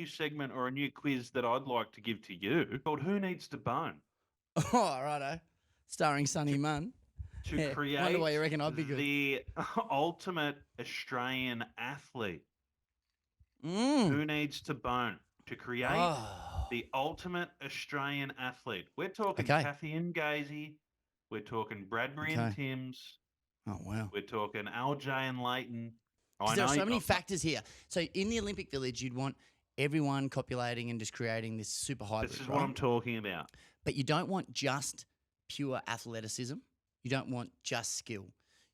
segment or a new quiz that I'd like to give to you called Who Needs to Bone? Oh, righto. Starring Sonny Munn. To Yeah, create wonder why you reckon I'd be good. the ultimate Australian athlete. Mm. Who needs to bone? To create the ultimate Australian athlete. We're talking Kathy and Gazy. We're talking Bradbury and Timms. Oh, wow. We're talking LJ and Leighton. There are so many factors here. So in the Olympic Village, you'd want everyone copulating and just creating this super hybrid. This is what I'm talking about. But you don't want just pure athleticism. You don't want just skill.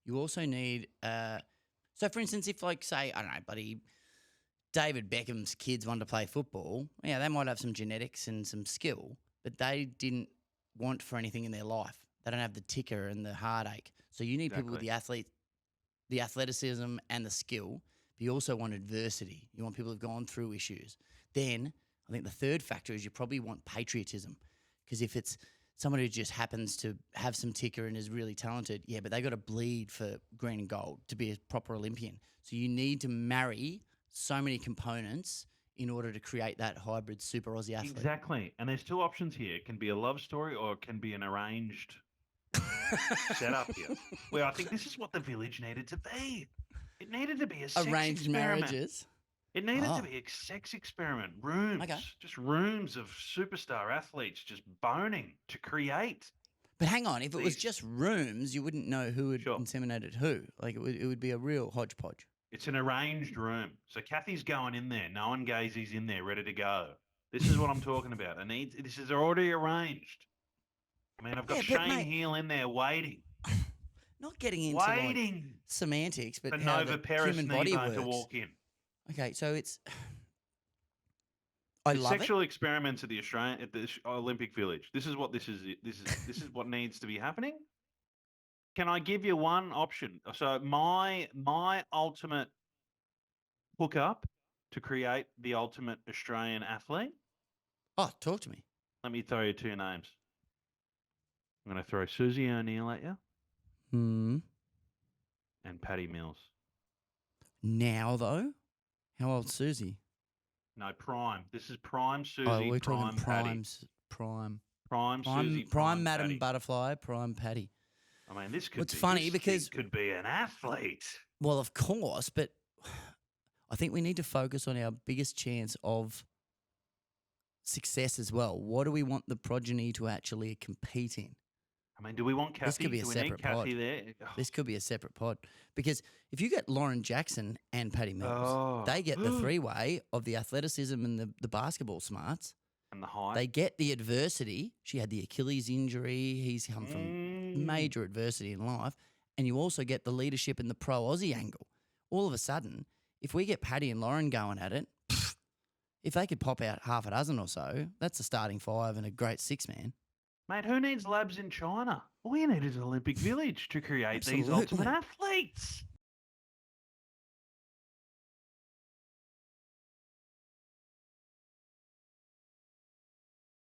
You also need so for instance, if like say, I don't know, buddy, David Beckham's kids wanted to play football, yeah, they might have some genetics and some skill, but they didn't want for anything in their life. They don't have the ticker and the heartache. So you need people with the athleticism and the skill, but you also want adversity. You want people who've gone through issues. Then I think the third factor is you probably want patriotism, because if it's someone who just happens to have some ticker and is really talented, yeah, but they got to bleed for green and gold to be a proper Olympian. So you need to marry so many components in order to create that hybrid super Aussie athlete. Exactly. And there's two options here. It can be a love story or it can be an arranged setup here. Well, I think this is what the village needed to be. It needed to be a sex arranged experiment. Marriages. It needed to be a sex experiment. Rooms. Just rooms of superstar athletes just boning to create. But hang on, if it was just rooms, you wouldn't know who had inseminated who. Like it would be a real hodgepodge. It's an arranged room. So Kathy's going in there. Noah Gazy's in there, ready to go. This is what I'm talking about. This is already arranged. I mean, I've got Shane Heal in there waiting. Not getting into like semantics, but how the human body works. To walk in. Okay, so it's I love sexual experiments at the Olympic Village. This is what this is. This is what needs to be happening. Can I give you one option? So my ultimate hookup to create the ultimate Australian athlete. Oh, talk to me. Let me throw you two names. I'm going to throw Susie O'Neill at you. Hmm. And Patty Mills. Now, though? How old's Susie? No, prime. This is prime Susie, we're prime talking Patty. Prime Susie, prime Madam Patty. Butterfly, prime Patty. I mean, this could be funny because could be an athlete. Well, of course, but I think we need to focus on our biggest chance of success as well. What do we want the progeny to actually compete in? I mean, do we want Kathy? This could be a separate pod. There? This could be a separate pod. Because if you get Lauren Jackson and Patty Mills, they get the three-way of the athleticism and the basketball smarts. And the height. They get the adversity. She had the Achilles injury. He's come from major adversity in life. And you also get the leadership and the pro-Aussie angle. All of a sudden, if we get Patty and Lauren going at it, if they could pop out half a dozen or so, that's a starting five and a great six-man. Mate, who needs labs in China? All you need is an Olympic Village to create these ultimate athletes.